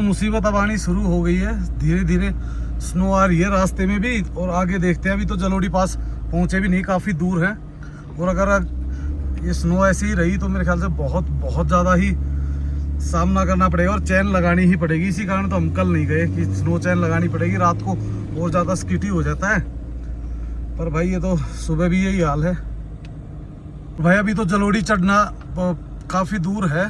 मुसीबत अब आनी शुरू हो गई है, धीरे धीरे स्नो आ रही है रास्ते में भी। और आगे देखते हैं, अभी तो जलोड़ी पास पहुंचे भी नहीं, काफ़ी दूर है। और अगर ये स्नो ऐसी ही रही तो मेरे ख्याल से बहुत बहुत ज़्यादा ही सामना करना पड़ेगा और चैन लगानी ही पड़ेगी। इसी कारण तो हम कल नहीं गए कि स्नो चैन लगानी पड़ेगी, रात को बहुत ज़्यादा स्किटी हो जाता है। पर भाई ये तो सुबह भी यही हाल है भाई। अभी तो जलोड़ी चढ़ना काफ़ी दूर है,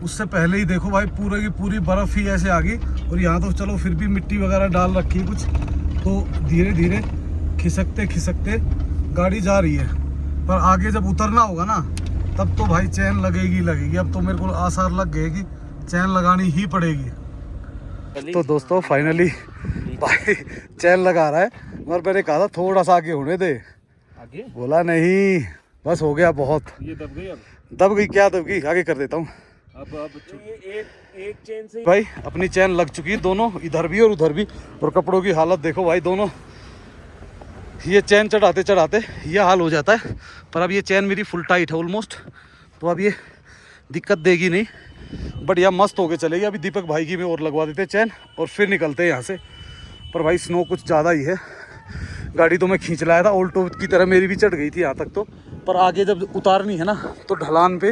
उससे पहले ही देखो भाई पूरे की पूरी बर्फ़ ही ऐसे आ गई। और यहाँ तो चलो फिर भी मिट्टी वगैरह डाल रखी है कुछ, तो धीरे धीरे खिसकते खिसकते गाड़ी जा रही है। पर आगे जब उतरना होगा ना तब तो भाई चैन लगेगी लगेगी। अब तो मेरे को आसार लग गए कि चैन लगानी ही पड़ेगी। तो दोस्तों फाइनली भाई चैन लगा रहा है, मगर मैंने कहा था थोड़ा सा आगे होने दे, आगे बोला नहीं बस हो गया बहुत। ये दब गई, अब दब गई क्या दब गई, आगे कर देता हूँ। अब ये एक चैन से भाई अपनी चैन लग चुकी है दोनों, इधर भी और उधर भी। और कपड़ों की हालत देखो भाई दोनों, ये चैन चढ़ाते चढ़ाते ये हाल हो जाता है। पर अब ये चैन मेरी फुल टाइट है ऑलमोस्ट, तो अब ये दिक्कत देगी नहीं, बढ़िया मस्त होके चलेगी। अभी दीपक भाई की में और लगवा देते चैन और फिर निकलते हैं यहाँ से। पर भाई स्नो कुछ ज़्यादा ही है, गाड़ी तो मैं खींच लाया था, ऑल्टो की तरह मेरी भी चढ़ गई थी यहाँ तक तो। पर आगे जब उतारनी है ना तो ढलान पे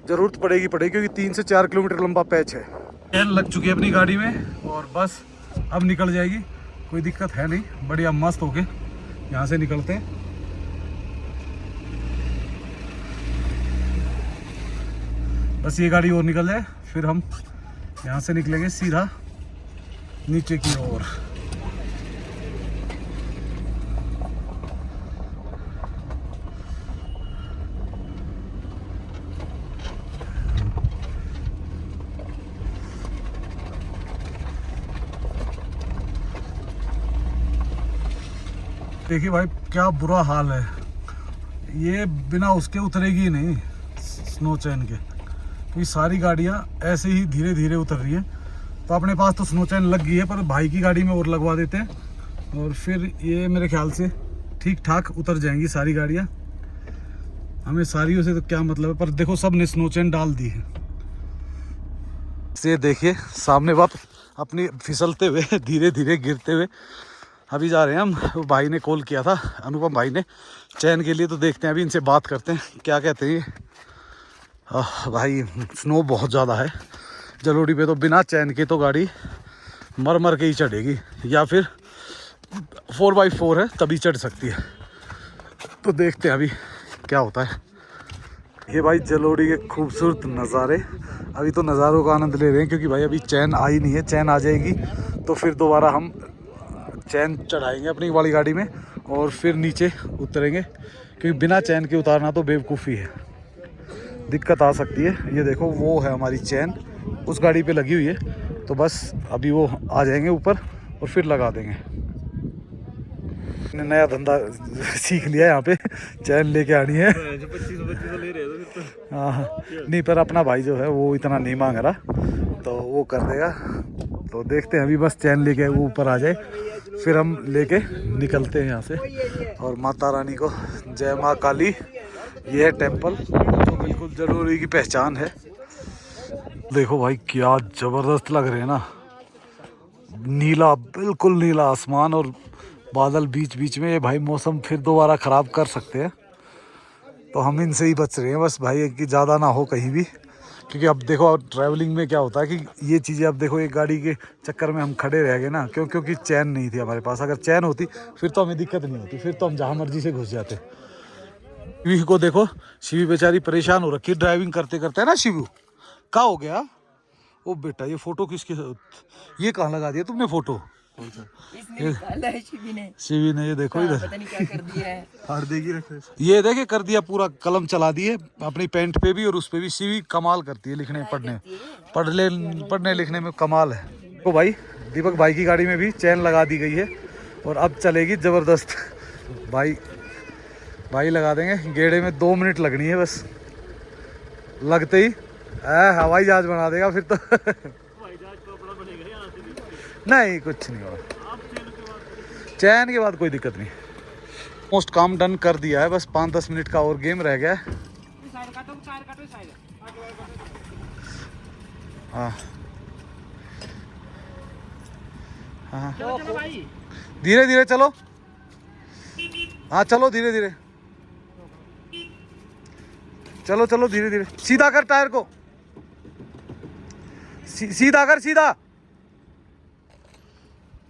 ज़रूरत पड़ेगी क्योंकि 3 से 4 किलोमीटर लंबा पैच है। चैन लग चुकी है अपनी गाड़ी में और बस अब निकल जाएगी, कोई दिक्कत है नहीं, बढ़िया मस्त होके यहाँ से निकलते हैं। बस ये गाड़ी और निकल जाए फिर हम यहाँ से निकलेंगे सीधा नीचे की ओर। देखिए भाई क्या बुरा हाल है, ये बिना उसके उतरेगी नहीं स्नो चैन के, क्योंकि सारी गाड़ियाँ ऐसे ही धीरे धीरे उतर रही हैं। तो अपने पास तो स्नो चैन लग गई है, पर भाई की गाड़ी में और लगवा देते हैं और फिर ये मेरे ख्याल से ठीक ठाक उतर जाएंगी सारी गाड़ियाँ। हमें सारियों से तो क्या मतलब है, पर देखो सब ने स्नो चैन डाल दी है। ये देखिए सामने बाप अपनी फिसलते हुए धीरे धीरे गिरते हुए अभी जा रहे हैं हम। भाई ने कॉल किया था, अनुपम भाई ने, चैन के लिए, तो देखते हैं अभी इनसे बात करते हैं क्या कहते हैं। भाई स्नो बहुत ज़्यादा है जलोड़ी पे, तो बिना चैन के तो गाड़ी मर मर के ही चढ़ेगी, या फिर 4x4 है तभी चढ़ सकती है। तो देखते हैं अभी क्या होता है। ये भाई जलोड़ी के खूबसूरत नज़ारे, अभी तो नज़ारों का आनंद ले रहे हैं क्योंकि भाई अभी चैन आई नहीं है। चैन आ जाएगी तो फिर दोबारा हम चैन चढ़ाएंगे अपनी वाली गाड़ी में और फिर नीचे उतरेंगे, क्योंकि बिना चैन के उतारना तो बेवकूफ़ी है, दिक्कत आ सकती है। ये देखो वो है हमारी चैन, उस गाड़ी पे लगी हुई है, तो बस अभी वो आ जाएंगे ऊपर और फिर लगा देंगे। नया धंधा सीख लिया यहाँ पे, चैन लेके आनी है। 2500 ले रहे हो। हाँ नहीं, पर अपना भाई जो है वो इतना नहीं मांग रहा, तो वो कर देगा। तो देखते हैं अभी, बस चैन लेके वो ऊपर आ जाए फिर हम लेके निकलते हैं यहाँ से। और माता रानी को जय माँ काली, ये है टेम्पल जो बिल्कुल जलोड़ी की पहचान है। देखो भाई क्या ज़बरदस्त लग रहे हैं ना, नीला बिल्कुल नीला आसमान और बादल बीच बीच में। ये भाई मौसम फिर दोबारा ख़राब कर सकते हैं, तो हम इनसे ही बच रहे हैं बस भाई कि ज़्यादा ना हो कहीं भी। क्योंकि अब देखो ट्रैवलिंग में क्या होता है कि ये चीज़ें, अब देखो एक गाड़ी के चक्कर में हम खड़े रह गए ना, क्योंकि चैन नहीं थी हमारे पास। अगर चैन होती फिर तो हमें दिक्कत नहीं होती, फिर तो हम जहाँ मर्जी से घुस जाते। शिवी को देखो, शिवी बेचारी परेशान हो रखी ड्राइविंग करते करते, है ना शिवू? क्या हो गया? ओ बेटा ये फ़ोटो किसके, ये कहाँ लगा दिया तुमने फ़ोटो? शिवी ने ये देखो इधर पता नहीं क्या कर दिया है। फाड़ देगी, ये देखे कर दिया, पूरा कलम चला दिए अपनी पैंट पे भी और उस पे भी। शिवी कमाल करती है लिखने पढ़ने लिखने में कमाल है। तो भाई दीपक भाई की गाड़ी में भी चैन लगा दी गई है और अब चलेगी ज़बरदस्त। भाई लगा देंगे, गेड़े में 2 मिनट लगनी है बस, लगते ही हवाई जहाज बना देगा फिर तो। नहीं कुछ नहीं होगा, चैन के बाद कोई दिक्कत नहीं। मोस्ट काम डन कर दिया है, बस 5-10 मिनट का और गेम रह गया है। हाँ हाँ धीरे धीरे चलो, हाँ चलो धीरे धीरे, चलो चलो धीरे धीरे, सीधा कर टायर को, सीधा कर, सीधा,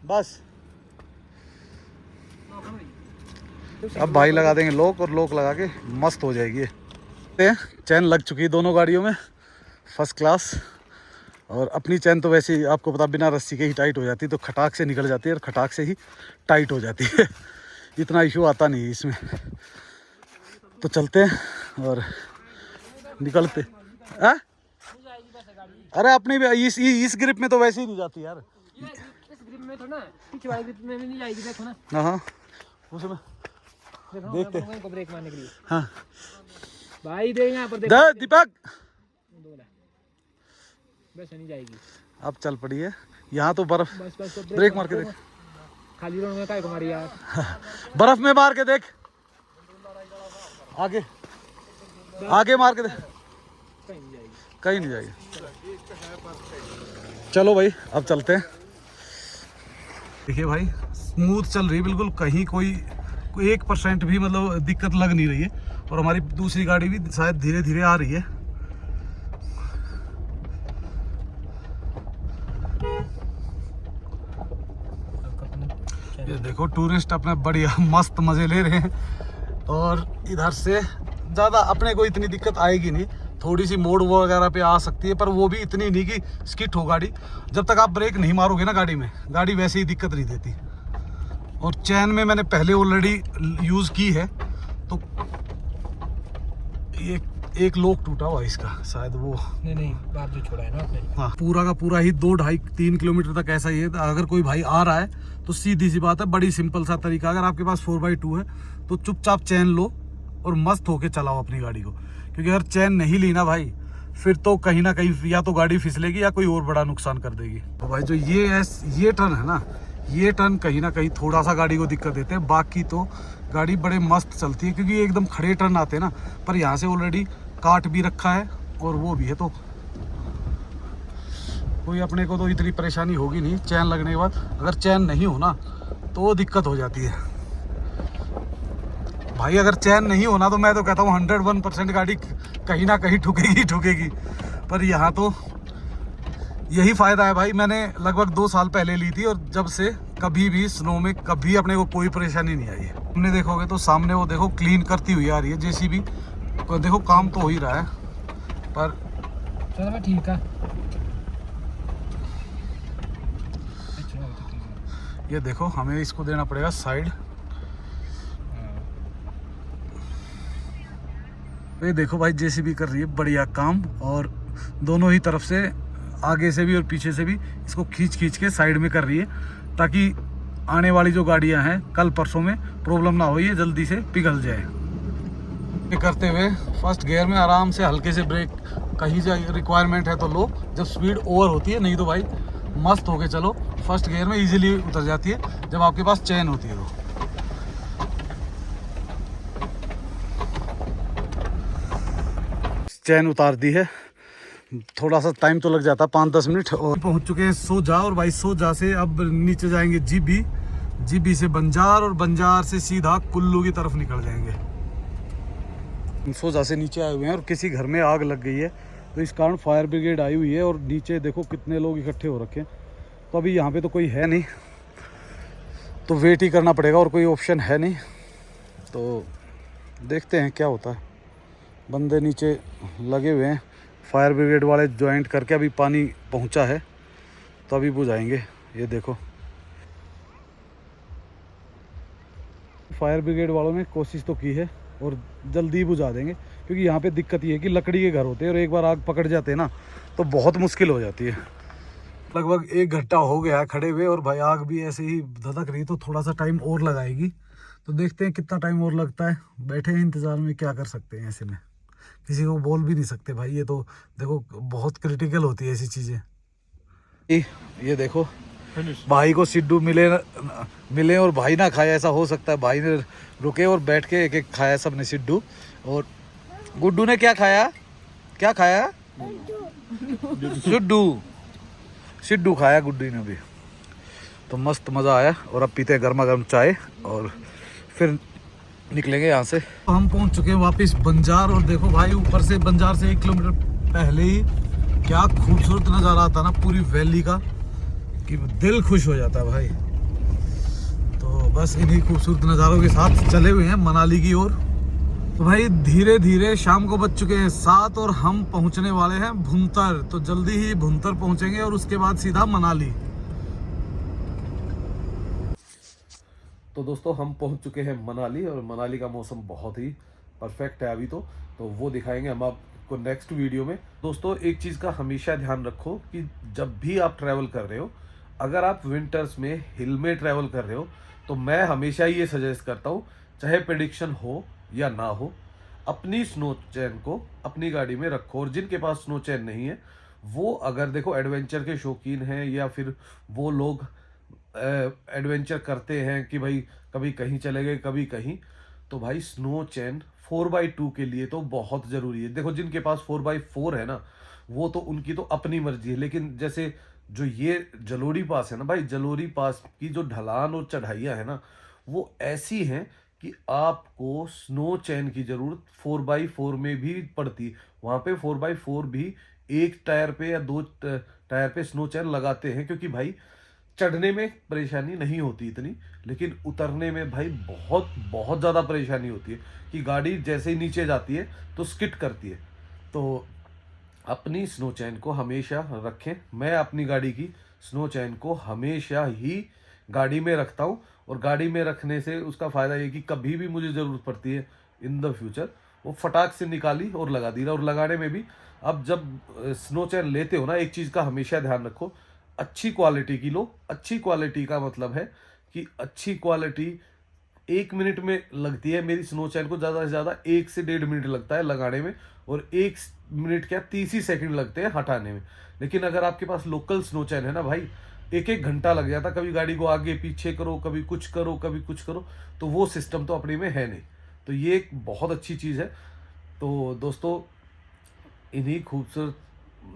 बस। अब भाई लगा देंगे लॉक, और लॉक लगा के मस्त हो जाएगी। चैन लग चुकी है दोनों गाड़ियों में, फर्स्ट क्लास। और अपनी चैन तो वैसे ही आपको पता बिना रस्सी के ही टाइट हो जाती है, तो खटाक से निकल जाती है और खटाक से ही टाइट हो जाती है। इतना इशू आता नहीं है इसमें। तो चलते हैं और निकलते। आ? अरे अपनी भी इस ग्रिप में तो वैसे ही नहीं जाती यार। इस ग्रिप में तो ना, पीछे वाली ग्रिप में भी नहीं जाएगी, देखो ना। हाँ उसमें देखते हैं ब्रेक मारने के लिए। हाँ भाई देख यहाँ पर, देख दीपक, बस नहीं जाएगी। अब चल पड़ी है यहाँ तो बर्फ। बस ब्रेक मार के देख, खाली रोड में काय कुमारी यार। बर्फ में मार के देख, आगे आगे मार के देख, कहीं नहीं जाएगी। चलो भाई अब चलते हैं। देखिए भाई स्मूथ चल रही है बिल्कुल, कहीं कोई 1% भी मतलब दिक्कत लग नहीं रही है। और हमारी दूसरी गाड़ी भी शायद धीरे धीरे आ रही है। ये देखो टूरिस्ट अपने बढ़िया मस्त मजे ले रहे हैं। और इधर से ज़्यादा अपने को इतनी दिक्कत आएगी नहीं, थोड़ी सी मोड़ वगैरह पे आ सकती है, पर वो भी इतनी नहीं कि स्किट हो गाड़ी। जब तक आप ब्रेक नहीं मारोगे ना गाड़ी में, गाड़ी वैसे ही दिक्कत नहीं देती। और चैन में मैंने पहले ऑलरेडी यूज़ की है, तो ये एक लोक टूटा हुआ इसका शायद, वो नहीं बात जो छोड़ा है ना आपने। हाँ पूरा का पूरा ही 2-2.5-3 किलोमीटर तक ऐसा ही है। अगर कोई भाई आ रहा है तो सीधी सी बात है, बड़ी सिंपल सा तरीका, अगर आपके पास 4x2 है तो चुपचाप चैन लो और मस्त होके चलाओ अपनी गाड़ी को। क्योंकि अगर चैन नहीं ली ना भाई, फिर तो कहीं ना कहीं या तो गाड़ी फिसलेगी या कोई और बड़ा नुकसान कर देगी। तो भाई जो ये टर्न है ना, ये टर्न कहीं ना कहीं थोड़ा सा गाड़ी को दिक्कत देते हैं, बाकी तो गाड़ी बड़े मस्त चलती है। क्योंकि एकदम खड़े टर्न आते हैं ना, पर यहाँ से ऑलरेडी काट भी रखा है और वो भी है, तो कोई अपने को तो इतनी परेशानी होगी नहीं चैन लगने के बाद। अगर चैन नहीं हो ना तो दिक्कत हो जाती है भाई। अगर चैन नहीं होना तो मैं तो कहता हूँ 101% गाड़ी कहीं ना कहीं ठुकेगी। पर यहाँ तो यही फ़ायदा है भाई। मैंने लगभग 2 साल पहले ली थी और जब से कभी भी स्नो में कभी अपने को कोई परेशानी नहीं आई है। हमने देखोगे तो सामने वो देखो क्लीन करती हुई आ रही है जेसीबी, तो देखो काम तो हो ही रहा है। पर चलो मैं ठीक है, ये देखो हमें इसको देना पड़ेगा साइड। ये देखो भाई जेसीबी कर रही है बढ़िया काम, और दोनों ही तरफ से, आगे से भी और पीछे से भी इसको खींच के साइड में कर रही है, ताकि आने वाली जो गाड़ियां हैं कल परसों में प्रॉब्लम ना हो, ये जल्दी से पिघल जाए। ये करते हुए फर्स्ट गियर में आराम से हल्के से ब्रेक, कहीं रिक्वायरमेंट है तो लो, जब स्पीड ओवर होती है, नहीं तो भाई मस्त होके चलो। फर्स्ट गियर में इजीली उतर जाती है जब आपके पास चैन होती है। तो चैन उतार दी है, थोड़ा सा टाइम तो लग जाता है 5-10 मिनट। और पहुंच चुके हैं सोजा, और भाई सोजा से अब नीचे जाएंगे जीबी से बंजार, और बंजार से सीधा कुल्लू की तरफ निकल जाएंगे। सोजा से नीचे आए हुए हैं और किसी घर में आग लग गई है, तो इस कारण फायर ब्रिगेड आई हुई है। और नीचे देखो कितने लोग इकट्ठे हो रखे हैं। तो अभी यहाँ पे तो कोई है नहीं, तो वेट ही करना पड़ेगा, और कोई ऑप्शन है नहीं। तो देखते हैं क्या होता है। बंदे नीचे लगे हुए हैं, फायर ब्रिगेड वाले ज्वाइंट करके अभी पानी पहुंचा है, तो अभी बुझाएंगे। ये देखो फायर ब्रिगेड वालों ने कोशिश तो की है और जल्दी ही बुझा देंगे। क्योंकि यहाँ पे दिक्कत ये है कि लकड़ी के घर होते हैं, और एक बार आग पकड़ जाते हैं ना तो बहुत मुश्किल हो जाती है। लगभग 1 घंटा हो गया है खड़े हुए, और भाई आग भी ऐसे ही धधक रही, तो थोड़ा सा टाइम और लगाएगी। तो देखते हैं कितना टाइम और लगता है। बैठे हैं इंतज़ार में, क्या कर सकते हैं। ऐसे में किसी को बोल भी नहीं सकते भाई, ये तो देखो बहुत क्रिटिकल होती है ऐसी चीज़ें। ये देखो भाई को सिड्डू मिले और भाई ना खाया, ऐसा हो सकता है। भाई ने रुके और बैठ के एक खाया सबने सिड्डू। और गुड्डू ने क्या खाया सिड्डू खाया गुड्डू ने भी। तो मस्त मज़ा आया। और अब पीते हैं गर्मा गर्म चाय और फिर निकलेंगे यहाँ से। हम पहुँच चुके हैं वापस बंजार। और देखो भाई, ऊपर से बंजार से 1 किलोमीटर पहले ही क्या खूबसूरत नज़ारा आता ना पूरी वैली का, कि दिल खुश हो जाता है भाई। तो बस इन्हीं खूबसूरत नज़ारों के साथ चले हुए हैं मनाली की ओर। तो भाई धीरे धीरे शाम को बज चुके हैं 7 और हम पहुंचने वाले हैं भुंतर। तो जल्दी ही भुंतर पहुंचेंगे और उसके बाद सीधा मनाली। तो दोस्तों हम पहुंच चुके हैं मनाली और मनाली का मौसम बहुत ही परफेक्ट है अभी तो वो दिखाएंगे हम आपको नेक्स्ट वीडियो में। दोस्तों एक चीज़ का हमेशा ध्यान रखो कि जब भी आप ट्रैवल कर रहे हो, अगर आप विंटर्स में हिल में ट्रैवल कर रहे हो, तो मैं हमेशा ये सजेस्ट करता हूँ, चाहे प्रेडिक्शन हो या ना हो, अपनी स्नो चैन को अपनी गाड़ी में रखो। और जिनके पास स्नो चैन नहीं है, वो अगर देखो एडवेंचर के शौकीन हैं या फिर वो लोग एडवेंचर करते हैं कि भाई कभी कहीं चले गए कभी कहीं, तो भाई स्नो चैन 4x2 के लिए तो बहुत ज़रूरी है। देखो जिनके पास 4x4 है ना, वो तो उनकी तो अपनी मर्जी है। लेकिन जैसे जो ये जलोड़ी पास है ना भाई, जलोड़ी पास की जो ढलान और चढ़ाइयाँ है ना, वो ऐसी हैं कि आपको स्नो चैन की ज़रूरत 4x4 में भी पड़ती है। वहाँ पे 4x4 भी एक टायर पे या 2 टायर पे स्नो चैन लगाते हैं, क्योंकि भाई चढ़ने में परेशानी नहीं होती इतनी, लेकिन उतरने में भाई बहुत बहुत ज़्यादा परेशानी होती है कि गाड़ी जैसे ही नीचे जाती है तो स्किड करती है। तो अपनी स्नो चैन को हमेशा रखें। मैं अपनी गाड़ी की स्नो चैन को हमेशा ही गाड़ी में रखता हूँ। और गाड़ी में रखने से उसका फ़ायदा ये कि कभी भी मुझे ज़रूरत पड़ती है इन द फ्यूचर, वो फटाक से निकाली और लगा दी। और लगाने में भी अब जब स्नो चैन लेते हो ना, एक चीज़ का हमेशा ध्यान रखो, अच्छी क्वालिटी की लो। अच्छी क्वालिटी का मतलब है कि अच्छी क्वालिटी 1 मिनट में लगती है। मेरी स्नो चैन को ज़्यादा से ज़्यादा 1 से 1.5 मिनट लगता है लगाने में, और 1 मिनट क्या 30 ही सेकंड लगते हैं हटाने में। लेकिन अगर आपके पास लोकल स्नो चैन है ना भाई, 1-1 घंटा लग जाता। कभी गाड़ी को आगे पीछे करो, कभी कुछ करो, कभी कुछ करो। तो वो सिस्टम तो अपने में है नहीं। तो ये एक बहुत अच्छी चीज़ है। तो दोस्तों इन्हीं खूबसूरत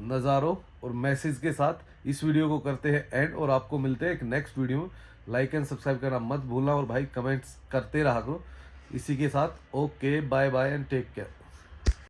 नज़ारों और मैसेज के साथ इस वीडियो को करते हैं एंड, और आपको मिलते हैं एक नेक्स्ट वीडियो में। लाइक एंड सब्सक्राइब करना मत भूलना, और भाई कमेंट्स करते रहा करो। इसी के साथ okay, bye bye and take care.